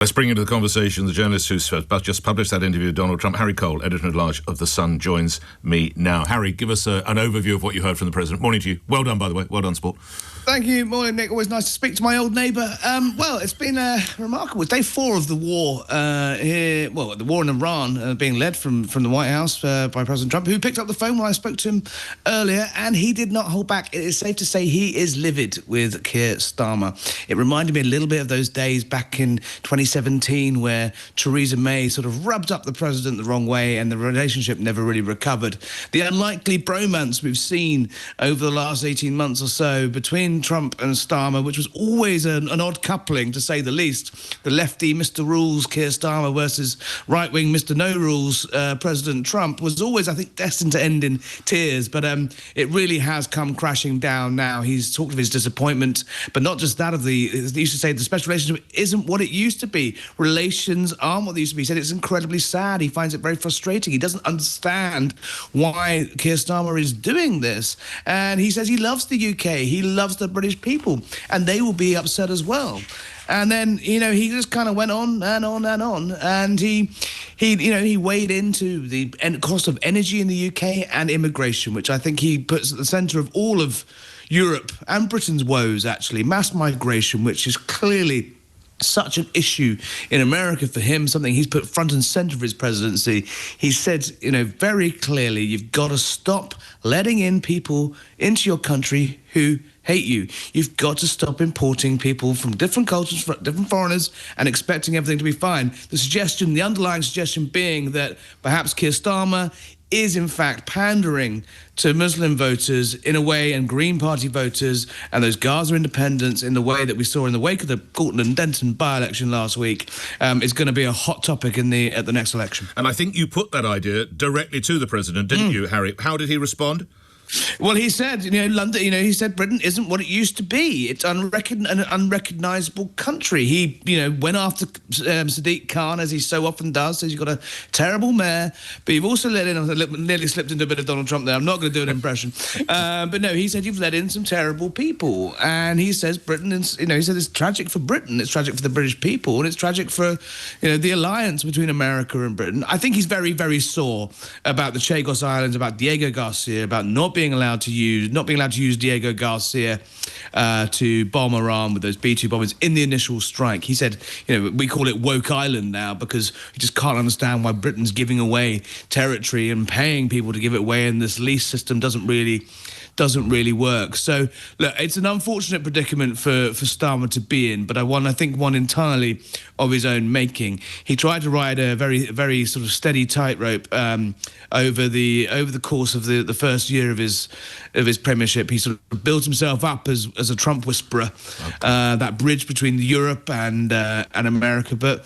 Let's bring into the conversation the journalist who's just published that interview with Donald Trump. Harry Cole, editor-at-large of The Sun, joins me now. Harry, give us an overview of what you heard from the President. Morning to you. Well done, by the way. Well done, sport. Thank you. Morning, Nick. Always nice to speak to my old neighbour. Well, it's been remarkable. It's day 4 of the war here. Well, the war in Iran being led from the White House by President Trump, who picked up the phone when I spoke to him earlier, and he did not hold back. It is safe to say he is livid with Keir Starmer. It reminded me a little bit of those days back in 2017 where Theresa May sort of rubbed up the president the wrong way and the relationship never really recovered. The unlikely bromance we've seen over the last 18 months or so between Trump and Starmer, which was always an odd coupling, to say the least. The lefty Mr. Rules, Keir Starmer, versus right-wing Mr. No Rules, President Trump, was always, I think, destined to end in tears. But it really has come crashing down now. He's talked of his disappointment, but not just that of he used to say the special relationship isn't what it used to be. Relations aren't what they used to be. He said it's incredibly sad. He finds it very frustrating. He doesn't understand why Keir Starmer is doing this. And he says he loves the UK. He loves the British people, and they will be upset as well. And then, he just kind of went on and on and on, and he weighed into the cost of energy in the UK and immigration, which I think he puts at the centre of all of Europe and Britain's woes, actually. Mass migration, which is clearly such an issue in America for him, something he's put front and centre of his presidency. He said, very clearly, you've got to stop letting in people into your country who hate you. You've got to stop importing people from different cultures, different foreigners, and expecting everything to be fine. The underlying suggestion being that perhaps Keir Starmer is in fact pandering to Muslim voters in a way, and Green Party voters and those Gaza independents in the way that we saw in the wake of the Gorton and Denton by-election last week, is going to be a hot topic at the next election. And I think you put that idea directly to the President, didn't you, Harry? How did he respond? Well, he said, London, he said Britain isn't what it used to be. It's an unrecognisable country. He, went after Sadiq Khan, as he so often does. Says you've got a terrible mayor, but you've also let in, nearly slipped into a bit of Donald Trump there. I'm not going to do an impression. But no, he said you've let in some terrible people. And he says Britain is, he said it's tragic for Britain. It's tragic for the British people. And it's tragic for, the alliance between America and Britain. I think he's very, very sore about the Chagos Islands, about Diego Garcia, about not being allowed to use Diego Garcia to bomb Iran with those B-2 bombers in the initial strike. He said, we call it Woke Island now because we just can't understand why Britain's giving away territory and paying people to give it away, and this lease system doesn't really work. So, look, it's an unfortunate predicament for Starmer to be in, but I think one entirely of his own making. He tried to ride a very, very sort of steady tightrope over the course of the first year of his premiership. He sort of built himself up as a Trump whisperer, that bridge between Europe and America. But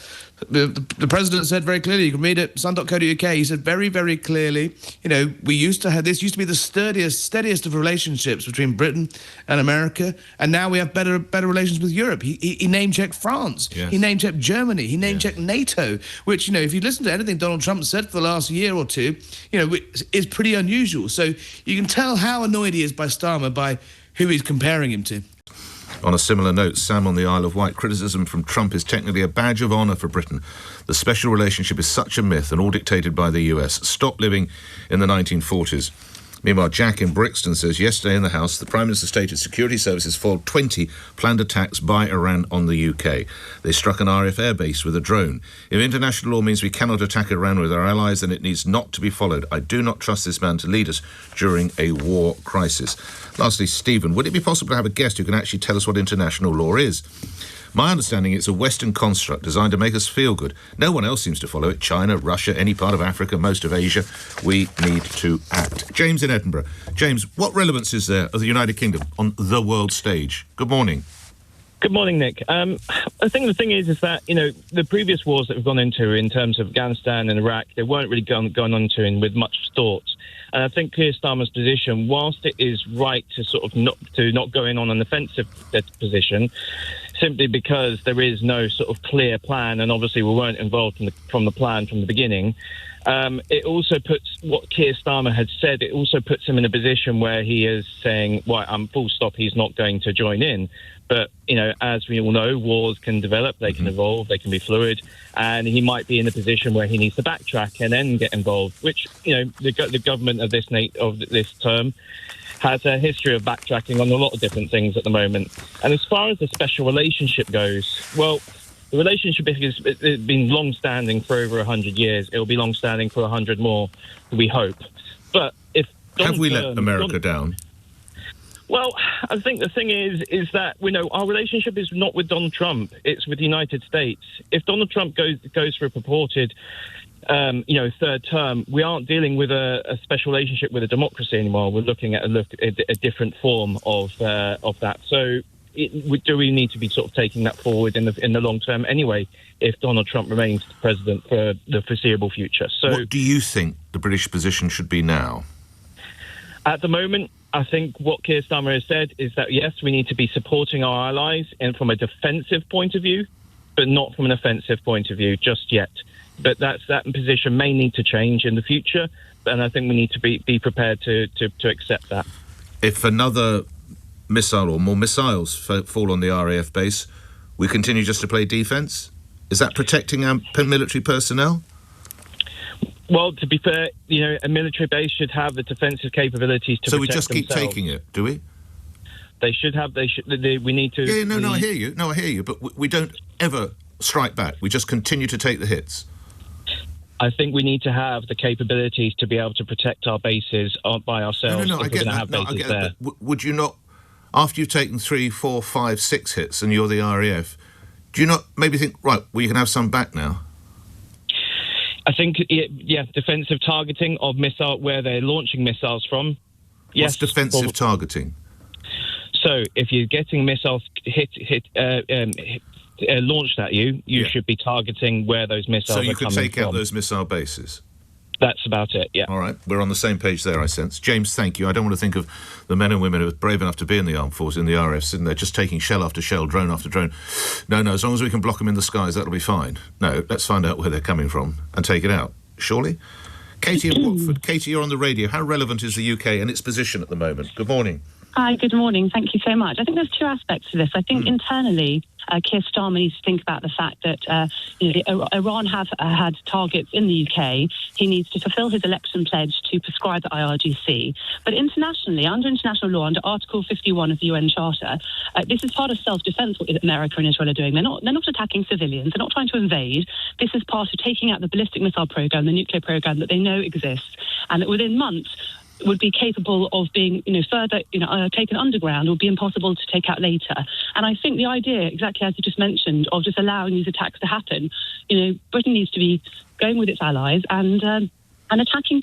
the president said very clearly, you can read it, sun.co.uk, he said very, very clearly, this used to be the steadiest of relationships between Britain and America, and now we have better relations with Europe. He name-checked France. Yes. He name-checked Germany. He name-checked NATO, which, if you listen to anything Donald Trump said for the last year or two, is pretty unusual. So you can tell how annoyed he is by Starmer, by who he's comparing him to. On a similar note, Sam on the Isle of Wight, criticism from Trump is technically a badge of honour for Britain. The special relationship is such a myth and all dictated by the US. Stop living in the 1940s. Meanwhile, Jack in Brixton says, yesterday in the House, the Prime Minister stated security services foiled 20 planned attacks by Iran on the UK. They struck an RAF airbase with a drone. If international law means we cannot attack Iran with our allies, then it needs not to be followed. I do not trust this man to lead us during a war crisis. Lastly, Stephen, would it be possible to have a guest who can actually tell us what international law is? My understanding is it's a Western construct designed to make us feel good. No one else seems to follow it. China, Russia, any part of Africa, most of Asia. We need to act. James in Edinburgh. James, what relevance is there of the United Kingdom on the world stage? Good morning. Good morning, Nick. I think the thing is that, the previous wars that we've gone into in terms of Afghanistan and Iraq, they weren't really going on to with much thought. And I think Keir Starmer's position, whilst it is right to sort of not go in on an offensive position, simply because there is no sort of clear plan, and obviously we weren't involved from the plan from the beginning. It also puts what Keir Starmer had said, it also puts him in a position where he is saying, right, full stop, he's not going to join in. But, as we all know, wars can develop, they can evolve, they can be fluid, and he might be in a position where he needs to backtrack and then get involved, which, the government of this term has a history of backtracking on a lot of different things at the moment. And as far as the special relationship goes, well, the relationship has been long-standing for over 100 years. It will be long-standing for 100 more, we hope. But if have we let America down? Well, I think the thing is that our relationship is not with Donald Trump; it's with the United States. If Donald Trump goes for a purported, third term, we aren't dealing with a special relationship with a democracy anymore. We're looking at a different form of that. So. Do we need to be sort of taking that forward in the long term anyway, if Donald Trump remains president for the foreseeable future? So, what do you think the British position should be now? At the moment, I think what Keir Starmer has said is that, yes, we need to be supporting our allies and from a defensive point of view, but not from an offensive point of view just yet. But that position may need to change in the future, and I think we need to be prepared to accept that. If another missile or more missiles fall on the RAF base, we continue just to play defence? Is that protecting our military personnel? Well, to be fair, a military base should have the defensive capabilities to protect themselves. So we just keep taking it, do we? They should have. We need to. Yeah, I hear you. No, I hear you. But we don't ever strike back. We just continue to take the hits. I think we need to have the capabilities to be able to protect our bases by ourselves. No, I get that. But would you not? After you've taken 3, 4, 5, 6 hits and you're the RAF, do you not maybe think, right, well, you can have some back now? I think, defensive targeting of missile where they're launching missiles from. Yes. What's defensive targeting? So if you're getting missiles launched at you, should be targeting where those missiles are coming from. So you could take out those missile bases? That's about it, yeah. All right, we're on the same page there, I sense. James, thank you. I don't want to think of the men and women who are brave enough to be in the armed forces, in the RAF, sitting there just taking shell after shell, drone after drone. No, as long as we can block them in the skies, that'll be fine. No, let's find out where they're coming from and take it out, surely? Katie in Watford. Katie, you're on the radio. How relevant is the UK and its position at the moment? Good morning. Hi, good morning. Thank you so much. I think there's two aspects to this. I think internally, Keir Starmer needs to think about the fact that Iran have had targets in the UK. He needs to fulfil his election pledge to prescribe the IRGC. But internationally, under international law, under Article 51 of the UN Charter, this is part of self-defense what America and Israel are doing. They're not attacking civilians. They're not trying to invade. This is part of taking out the ballistic missile program, the nuclear program that they know exists, and that within months would be capable of being, further, taken underground or be impossible to take out later. And I think the idea, exactly as you just mentioned, of just allowing these attacks to happen, Britain needs to be going with its allies and attacking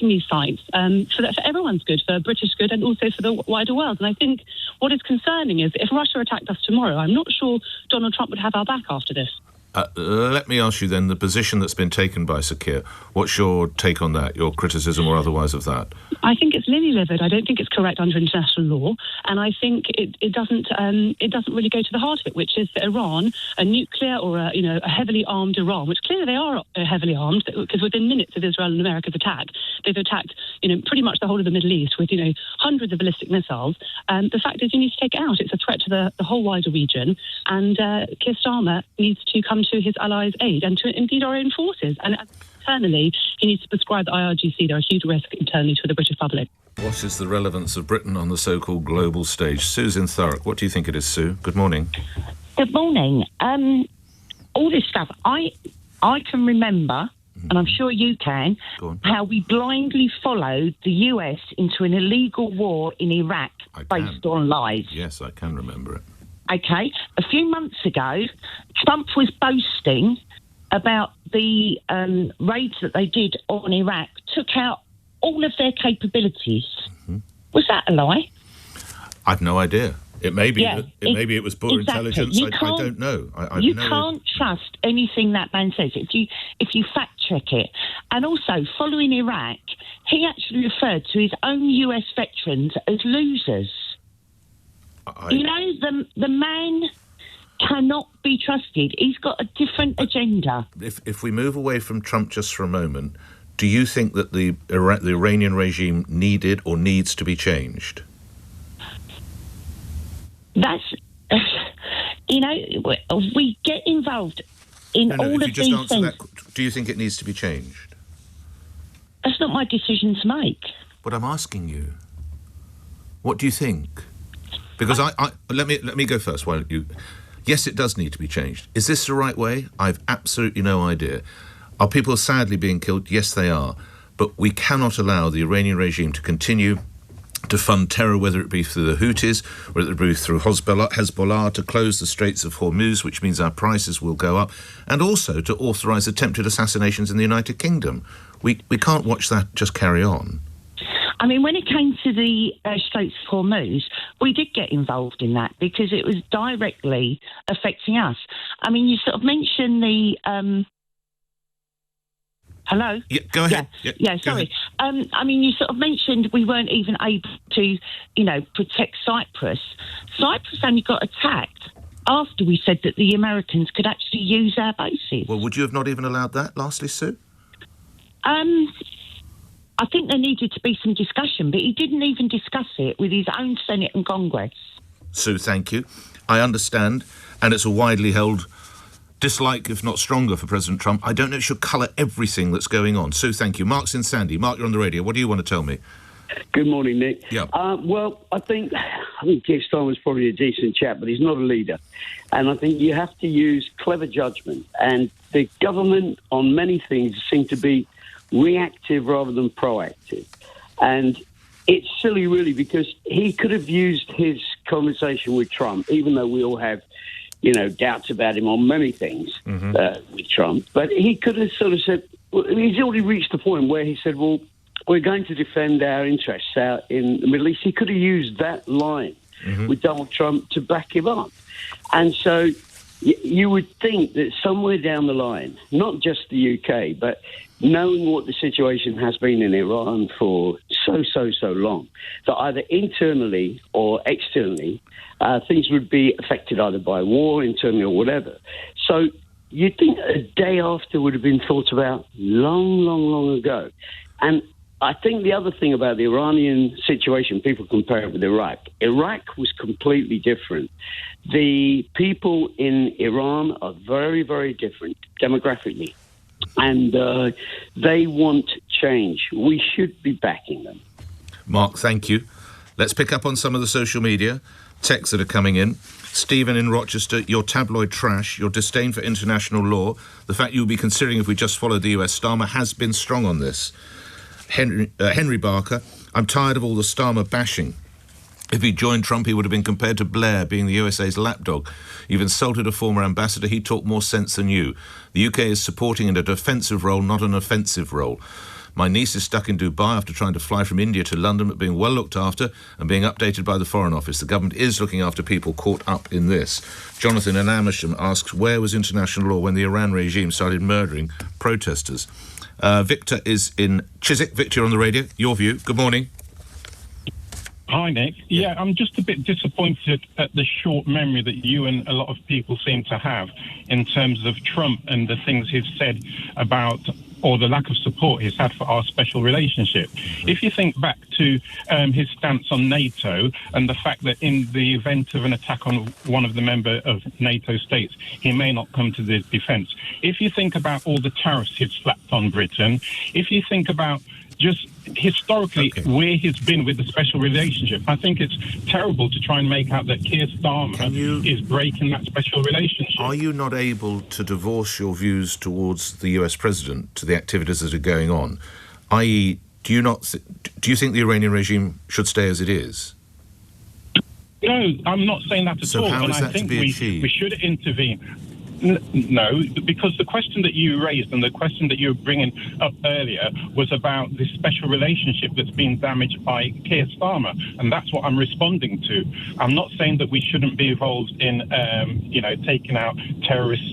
these sites, so that for everyone's good, for British good and also for the wider world. And I think what is concerning is if Russia attacked us tomorrow, I'm not sure Donald Trump would have our back after this. Let me ask you then, the position that's been taken by Sir Keir, what's your take on that, your criticism or otherwise of that? I think it's livid. I don't think it's correct under international law, and I think it doesn't really go to the heart of it, which is that Iran, a nuclear or a heavily armed Iran, which clearly they are heavily armed, because within minutes of Israel and America's attack, they've attacked pretty much the whole of the Middle East with hundreds of ballistic missiles. The fact is, you need to take it out. It's a threat to the whole wider region, and Keir Starmer needs to come to his allies' aid and to indeed our own forces. And internally, he needs to prescribe the IRGC. There are huge risks internally to the British public. What is the relevance of Britain on the so-called global stage? Susan Thurrock, what do you think it is, Sue? Good morning. Good morning. All this stuff, I can remember, and I'm sure you can, how we blindly followed the US into an illegal war in Iraq based on lies. Yes, I can remember it. Okay, a few months ago, Trump was boasting about the raids that they did on Iraq, took out all of their capabilities. Mm-hmm. Was that a lie? I've no idea. It may be. Maybe it was poor intelligence. I don't know. You can't trust anything that man says if you fact check it. And also, following Iraq, he actually referred to his own US veterans as losers. The man cannot be trusted. He's got a different agenda. If we move away from Trump just for a moment, do you think that the Iranian regime needed or needs to be changed? That's, we get involved in all of these things. Do you think it needs to be changed? That's not my decision to make. But I'm asking you, what do you think? Because let me go first. Why don't you? Yes, it does need to be changed. Is this the right way? I've absolutely no idea. Are people sadly being killed? Yes, they are. But we cannot allow the Iranian regime to continue to fund terror, whether it be through the Houthis, whether it be through Hezbollah, to close the Straits of Hormuz, which means our prices will go up, and also to authorise attempted assassinations in the United Kingdom. We can't watch that just carry on. I mean, when it came to the Straits of Hormuz, we did get involved in that because it was directly affecting us. I mean, you sort of mentioned the... Hello? Yeah, go ahead. Yeah, sorry. I mean, you sort of mentioned we weren't even able to, protect Cyprus. Cyprus only got attacked after we said that the Americans could actually use our bases. Well, would you have not even allowed that, lastly, Sue? I think there needed to be some discussion, but he didn't even discuss it with his own Senate and Congress. Sue, thank you. I understand, and it's a widely held dislike, if not stronger, for President Trump. I don't know it should colour everything that's going on. Sue, thank you. Mark's in Sandy. Mark, you're on the radio. What do you want to tell me? Good morning, Nick. Yeah. Well, I think Keir Starmer's probably a decent chap, but he's not a leader. And I think you have to use clever judgment. And the government, on many things, seem to be reactive rather than proactive. And it's silly, really, because he could have used his conversation with Trump, even though we all have, doubts about him on many things with Trump. But he could have sort of said, well, he's already reached the point where he said, well, we're going to defend our interests out in the Middle East. He could have used that line with Donald Trump to back him up. And so you would think that somewhere down the line, not just the UK, but knowing what the situation has been in Iran for so long, that either internally or externally, things would be affected either by war, internally or whatever. So you'd think a day after would have been thought about long ago. And I think the other thing about the Iranian situation, people compare it with Iraq. Iraq was completely different. The people in Iran are very, very different demographically. And they want change. We should be backing them. Mark, thank you. Let's pick up on some of the social media texts that are coming in. Stephen in Rochester, your tabloid trash, your disdain for international law, the fact you'll be considering if we just followed the US. Starmer has been strong on this. Henry Barker, I'm tired of all the Starmer bashing. If he joined Trump, he would have been compared to Blair, being the USA's lapdog. You've insulted a former ambassador. He talked more sense than you. The UK is supporting in a defensive role, not an offensive role. My niece is stuck in Dubai after trying to fly from India to London, but being well looked after and being updated by the Foreign Office. The government is looking after people caught up in this. Jonathan in Amersham asks, where was international law when the Iran regime started murdering protesters? Victor is in Chiswick. Victor, you're on the radio. Your view. Good morning. Hi, Nick. Yeah, I'm just a bit disappointed at the short memory that you and a lot of people seem to have in terms of Trump and the things he's said about, or the lack of support he's had for our special relationship. If you think back to his stance on NATO and the fact that in the event of an attack on one of the member of NATO states, he may not come to the defence. If you think about all the tariffs he's slapped on Britain, if you think about just historically where he's been with the special relationship, I think it's terrible to try and make out that Keir Starmer is breaking that special relationship. Are you not able to divorce your views towards the US president to the activities that are going on? I.e., do you think the Iranian regime should stay as it is? No, I'm not saying that at all. So how is that to be achieved? We should intervene. No, because the question that you raised and the question that you were bringing up earlier was about this special relationship that's been damaged by Keir Starmer, and that's what I'm responding to. I'm not saying that we shouldn't be involved in, taking out terrorist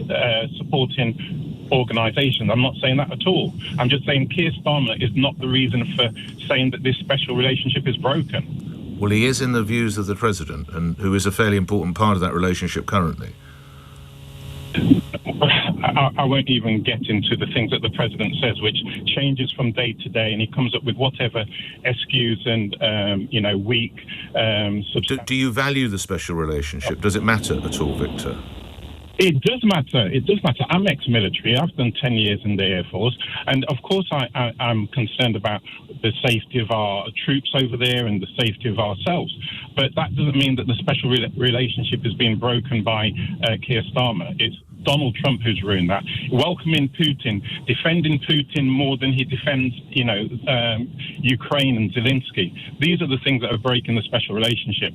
supporting organisations. I'm not saying that at all. I'm just saying Keir Starmer is not the reason for saying that this special relationship is broken. Well, he is in the views of the president, and who is a fairly important part of that relationship currently. I won't even get into the things that the president says, which changes from day to day, and he comes up with whatever excuse and, weak. Do you value the special relationship? Does it matter at all, Victor? It does matter. It does matter. I'm ex-military. I've done 10 years in the Air Force. And, of course, I'm concerned about the safety of our troops over there and the safety of ourselves. But that doesn't mean that the special relationship is being broken by Keir Starmer. It's Donald Trump who's ruined that. Welcoming Putin, defending Putin more than he defends, Ukraine and Zelensky. These are the things that are breaking the special relationship.